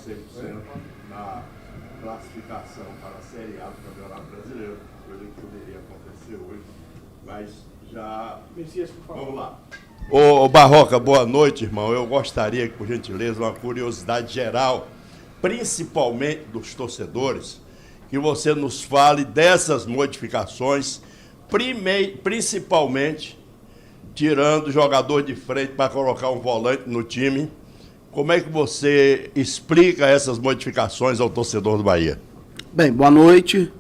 100% na classificação para a Série A do Campeonato Brasileiro, coisa que poderia acontecer hoje, mas já... Messias, por favor. Vamos lá. Ô Barroca, boa noite, irmão. Eu gostaria, por gentileza, uma curiosidade geral, principalmente dos torcedores, que você nos fale dessas modificações, principalmente tirando o jogador de frente para colocar um volante no time. Como é que você explica essas modificações ao torcedor do Bahia? Bem, boa noite.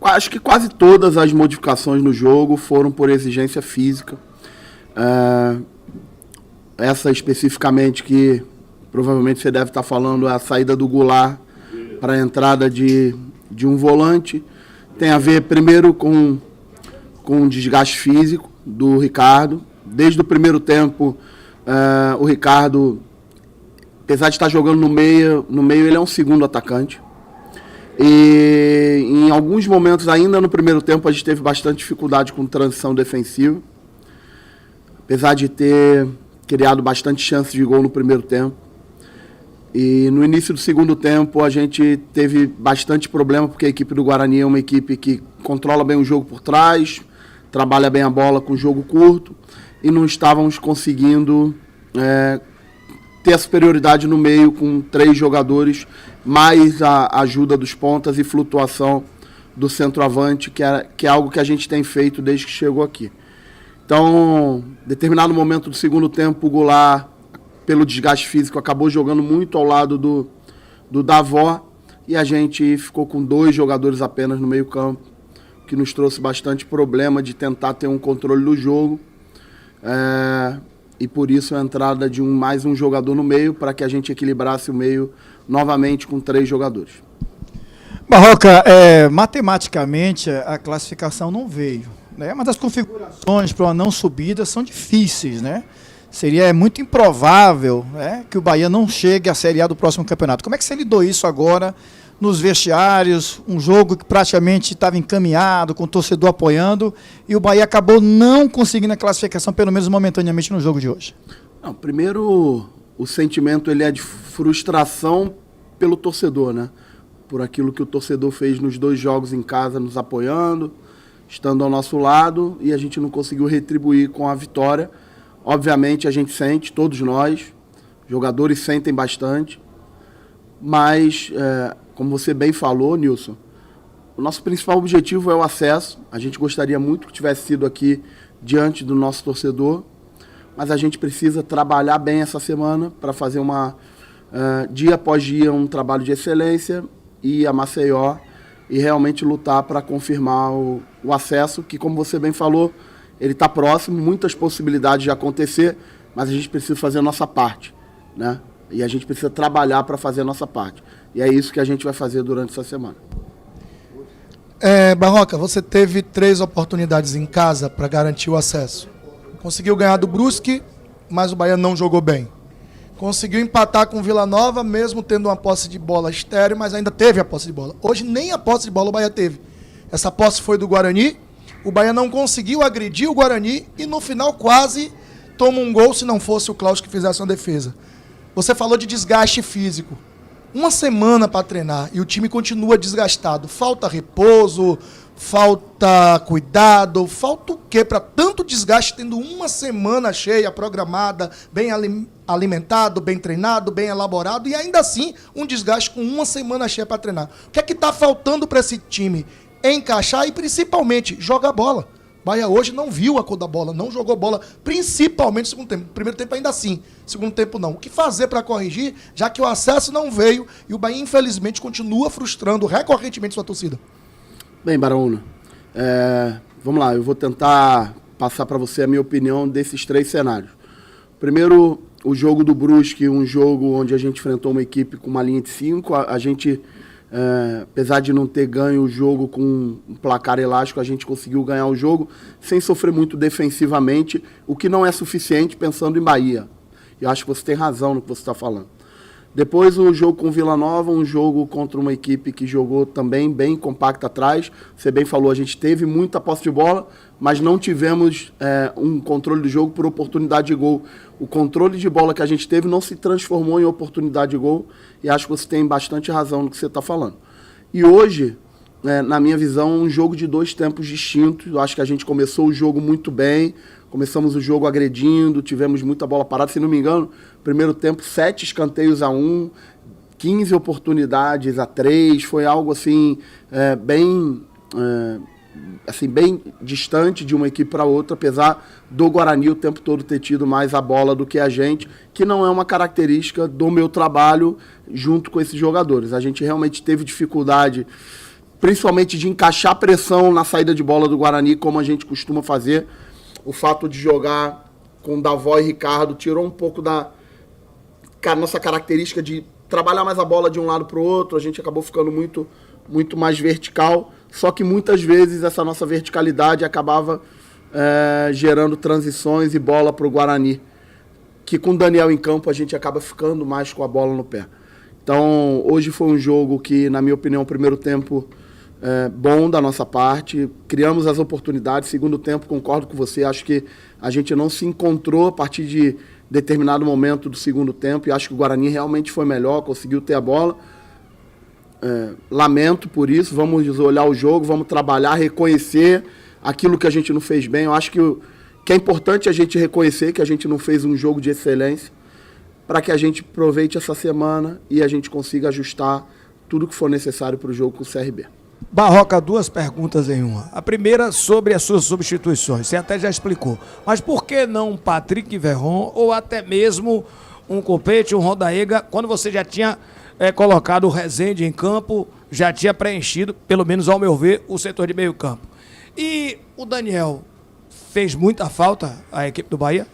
Acho que quase todas as modificações no jogo foram por exigência física. Essa especificamente que provavelmente você deve estar falando é a saída do Goulart para a entrada de um volante. Tem a ver primeiro com o desgaste físico do Ricardo. Desde o primeiro tempo, o Ricardo, apesar de estar jogando no meio ele é um segundo atacante. E em alguns momentos ainda no primeiro tempo a gente teve bastante dificuldade com transição defensiva. Apesar de ter criado bastante chances de gol no primeiro tempo. E no início do segundo tempo a gente teve bastante problema, porque a equipe do Guarani é uma equipe que controla bem o jogo por trás, trabalha bem a bola com jogo curto, e não estávamos conseguindo ter a superioridade no meio com 3 jogadores, mais a ajuda dos pontas e flutuação do centroavante, que é algo que a gente tem feito desde que chegou aqui. Então, em determinado momento do segundo tempo, o Goulart, pelo desgaste físico, acabou jogando muito ao lado do Davó, e a gente ficou com 2 jogadores apenas no meio-campo, que nos trouxe bastante problema de tentar ter um controle do jogo. E por isso a entrada de mais um jogador no meio, para que a gente equilibrasse o meio novamente com 3 jogadores. Barroca, matematicamente a classificação não veio, né? Mas as configurações para uma não subida são difíceis, né? Seria muito improvável, né, que o Bahia não chegue à Série A do próximo campeonato. Como é que você lidou isso agora nos vestiários, um jogo que praticamente estava encaminhado, com o torcedor apoiando, e o Bahia acabou não conseguindo a classificação, pelo menos momentaneamente, no jogo de hoje? Não, primeiro, o sentimento ele é de frustração pelo torcedor, né? Por aquilo que o torcedor fez nos 2 jogos em casa, nos apoiando, estando ao nosso lado, e a gente não conseguiu retribuir com a vitória. Obviamente a gente sente, todos nós, jogadores sentem bastante, mas, como você bem falou, Nilson, o nosso principal objetivo é o acesso. A gente gostaria muito que tivesse sido aqui diante do nosso torcedor, mas a gente precisa trabalhar bem essa semana para fazer dia após dia um trabalho de excelência, ir a Maceió e realmente lutar para confirmar o acesso, que, como você bem falou, ele está próximo, muitas possibilidades de acontecer, mas a gente precisa fazer a nossa parte, né? E a gente precisa trabalhar para fazer a nossa parte. E é isso que a gente vai fazer durante essa semana. Barroca, você teve 3 oportunidades em casa para garantir o acesso. Conseguiu ganhar do Brusque, mas o Bahia não jogou bem. Conseguiu empatar com o Vila Nova, mesmo tendo uma posse de bola estéril, mas ainda teve a posse de bola. Hoje nem a posse de bola o Bahia teve. Essa posse foi do Guarani. O Bahia não conseguiu agredir o Guarani e no final quase toma um gol se não fosse o Klaus que fizesse uma defesa. Você falou de desgaste físico. Uma semana para treinar e o time continua desgastado. Falta repouso, falta cuidado, falta o quê para tanto desgaste tendo uma semana cheia, programada, bem alimentado, bem treinado, bem elaborado e ainda assim um desgaste com uma semana cheia para treinar. O que é que está faltando para esse time? Encaixar e principalmente jogar bola. Bahia hoje não viu a cor da bola, não jogou bola, principalmente no segundo tempo. Primeiro tempo ainda assim, segundo tempo não. O que fazer para corrigir, já que o acesso não veio e o Bahia infelizmente continua frustrando recorrentemente sua torcida? Bem, Baraúna, vamos lá, eu vou tentar passar para você a minha opinião desses 3 cenários. Primeiro, o jogo do Brusque, um jogo onde a gente enfrentou uma equipe com uma linha de 5, a gente... apesar de não ter ganho o jogo com um placar elástico, a gente conseguiu ganhar o jogo sem sofrer muito defensivamente, o que não é suficiente pensando em Bahia. Eu acho que você tem razão no que você está falando. Depois o jogo com o Vila Nova, um jogo contra uma equipe que jogou também bem compacta atrás. Você bem falou, a gente teve muita posse de bola, mas não tivemos um controle do jogo por oportunidade de gol. O controle de bola que a gente teve não se transformou em oportunidade de gol, e acho que você tem bastante razão no que você está falando. E hoje, na minha visão, um jogo de 2 tempos distintos. Eu acho que a gente começou o jogo muito bem, começamos o jogo agredindo, tivemos muita bola parada. Se não me engano, primeiro tempo, 7 escanteios a 1, 15 oportunidades a 3. Foi algo assim, bem distante de uma equipe para outra, apesar do Guarani o tempo todo ter tido mais a bola do que a gente, que não é uma característica do meu trabalho junto com esses jogadores. A gente realmente teve dificuldade, principalmente de encaixar pressão na saída de bola do Guarani, como a gente costuma fazer. O fato de jogar com Davó e Ricardo tirou um pouco da nossa característica de trabalhar mais a bola de um lado para o outro. A gente acabou ficando muito mais vertical, só que muitas vezes essa nossa verticalidade acabava gerando transições e bola para o Guarani, que com o Daniel em campo a gente acaba ficando mais com a bola no pé. Então, hoje foi um jogo que, na minha opinião, o primeiro tempo bom da nossa parte, criamos as oportunidades. Segundo tempo, concordo com você, acho que a gente não se encontrou a partir de determinado momento do segundo tempo, e acho que o Guarani realmente foi melhor, conseguiu ter a bola. Lamento por isso, vamos olhar o jogo, vamos trabalhar, reconhecer aquilo que a gente não fez bem. Eu acho que é importante a gente reconhecer que a gente não fez um jogo de excelência, para que a gente aproveite essa semana e a gente consiga ajustar tudo que for necessário para o jogo com o CRB. Barroca, 2 perguntas em uma. A primeira sobre as suas substituições, você até já explicou. Mas por que não um Patrick Verron ou até mesmo um Copete, um Rodaega, quando você já tinha colocado o Rezende em campo, já tinha preenchido, pelo menos ao meu ver, o setor de meio campo? E o Daniel fez muita falta à equipe do Bahia?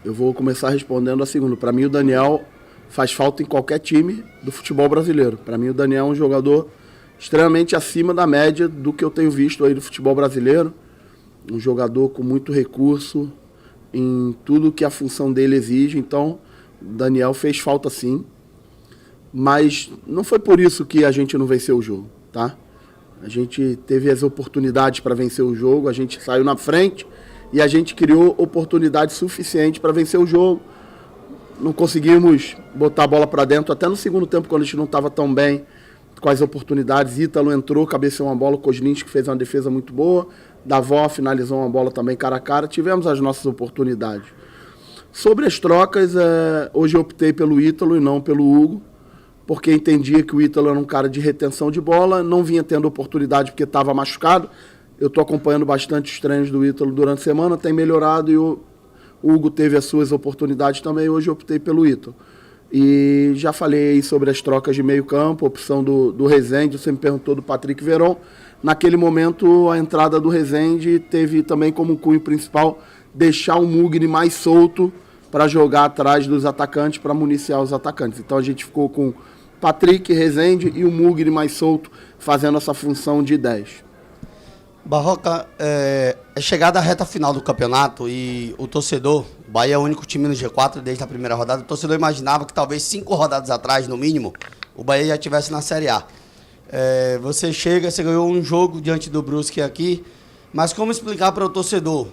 Eu vou começar respondendo a segunda. Para mim, o Daniel faz falta em qualquer time do futebol brasileiro. Para mim, o Daniel é um jogador extremamente acima da média do que eu tenho visto aí do futebol brasileiro. Um jogador com muito recurso em tudo que a função dele exige. Então, o Daniel fez falta sim. Mas não foi por isso que a gente não venceu o jogo, tá? A gente teve as oportunidades para vencer o jogo, a gente saiu na frente e a gente criou oportunidade suficiente para vencer o jogo. Não conseguimos botar a bola para dentro, até no segundo tempo, quando a gente não estava tão bem com as oportunidades. Ítalo entrou, cabeceou uma bola, o Kozlinski fez uma defesa muito boa, Davó finalizou uma bola também cara a cara. Tivemos as nossas oportunidades. Sobre as trocas, hoje eu optei pelo Ítalo e não pelo Hugo, porque entendia que o Ítalo era um cara de retenção de bola, não vinha tendo oportunidade porque estava machucado. Eu estou acompanhando bastante os treinos do Ítalo durante a semana, tem melhorado, e o Hugo teve as suas oportunidades também. Hoje eu optei pelo Ítalo. E já falei aí sobre as trocas de meio campo, a opção do Rezende. Você me perguntou do Patrick Verron. Naquele momento, a entrada do Rezende teve também como cunho principal deixar o Mugni mais solto para jogar atrás dos atacantes, para municiar os atacantes. Então a gente ficou com Patrick, Rezende e o Mugni mais solto, fazendo essa função de 10. Barroca, é chegada à reta final do campeonato e o torcedor, o Bahia é o único time no G4 desde a primeira rodada, o torcedor imaginava que talvez 5 rodadas atrás, no mínimo, o Bahia já estivesse na Série A. Você chega, você ganhou um jogo diante do Brusque aqui, mas como explicar para o torcedor?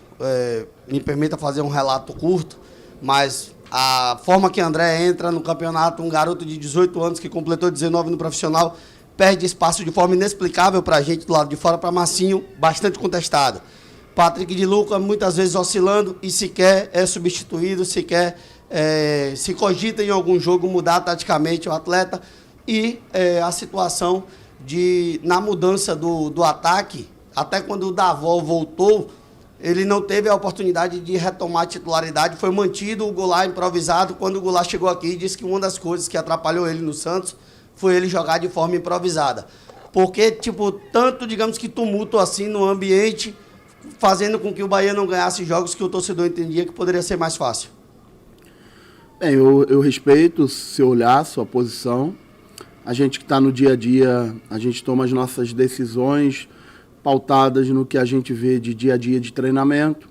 Me permita fazer um relato curto, mas a forma que André entra no campeonato, um garoto de 18 anos que completou 19 no profissional, perde espaço de forma inexplicável para a gente do lado de fora, para Marcinho, bastante contestado. Patrick de Luca, muitas vezes oscilando e sequer é substituído, sequer se cogita em algum jogo mudar taticamente o atleta. E a situação na mudança do ataque, até quando o Davó voltou, ele não teve a oportunidade de retomar a titularidade, foi mantido o Goulart improvisado. Quando o Goulart chegou aqui, disse que uma das coisas que atrapalhou ele no Santos foi ele jogar de forma improvisada. Porque, tanto, digamos que tumulto assim no ambiente, fazendo com que o Bahia não ganhasse jogos que o torcedor entendia que poderia ser mais fácil. Eu respeito o seu olhar, sua posição. A gente que está no dia a dia, a gente toma as nossas decisões pautadas no que a gente vê de dia a dia de treinamento,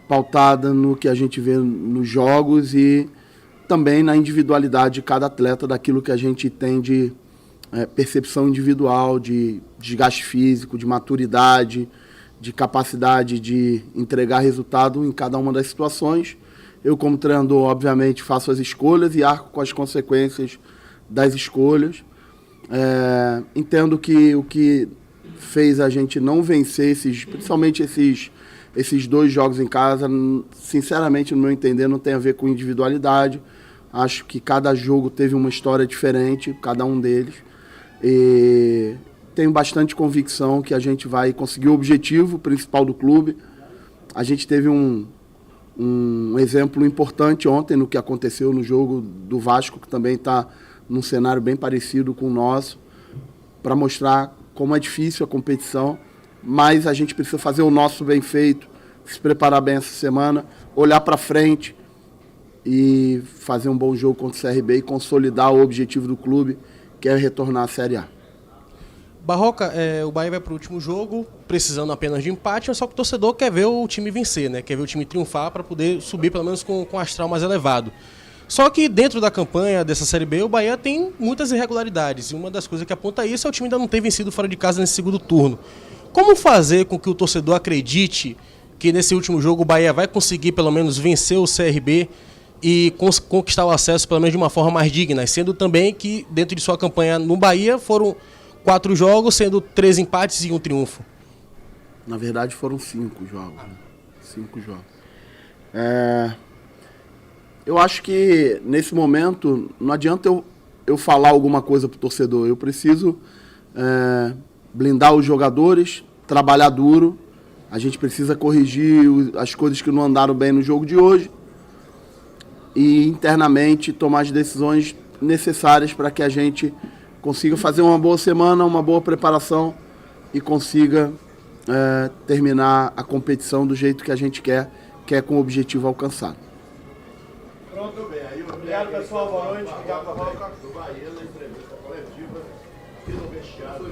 pautada no que a gente vê nos jogos, e também na individualidade de cada atleta, daquilo que a gente tem de percepção individual, de desgaste físico, de maturidade, de capacidade de entregar resultado em cada uma das situações. Eu, como treinador, obviamente, faço as escolhas e arco com as consequências das escolhas. Entendo que o que fez a gente não vencer, principalmente esses 2 jogos em casa, sinceramente, no meu entender, não tem a ver com individualidade. Acho que cada jogo teve uma história diferente, cada um deles. E tenho bastante convicção que a gente vai conseguir o objetivo principal do clube. A gente teve um exemplo importante ontem no que aconteceu no jogo do Vasco, que também está num cenário bem parecido com o nosso, para mostrar como é difícil a competição, mas a gente precisa fazer o nosso bem feito, se preparar bem essa semana, olhar para frente e fazer um bom jogo contra o CRB e consolidar o objetivo do clube, que é retornar à Série A. Barroca, o Bahia vai para o último jogo, precisando apenas de empate, mas só que o torcedor quer ver o time vencer, né? Quer ver o time triunfar para poder subir pelo menos com o astral mais elevado. Só que dentro da campanha dessa Série B, o Bahia tem muitas irregularidades. E uma das coisas que aponta isso é o time ainda não ter vencido fora de casa nesse segundo turno. Como fazer com que o torcedor acredite que nesse último jogo o Bahia vai conseguir pelo menos vencer o CRB e conquistar o acesso pelo menos de uma forma mais digna? Sendo também que dentro de sua campanha no Bahia foram 4 jogos, sendo 3 empates e 1 triunfo. Na verdade foram 5 jogos. Né? 5 jogos. Eu acho que nesse momento não adianta eu falar alguma coisa para o torcedor. Eu preciso blindar os jogadores, trabalhar duro. A gente precisa corrigir as coisas que não andaram bem no jogo de hoje e internamente tomar as decisões necessárias para que a gente consiga fazer uma boa semana, uma boa preparação e consiga terminar a competição do jeito que a gente quer, que é com o objetivo alcançado. Pronto, bem. Aí, obrigado, pessoal. Boa noite. Obrigado, Barroca. Do Bahia, na entrevista coletiva e no vestiário.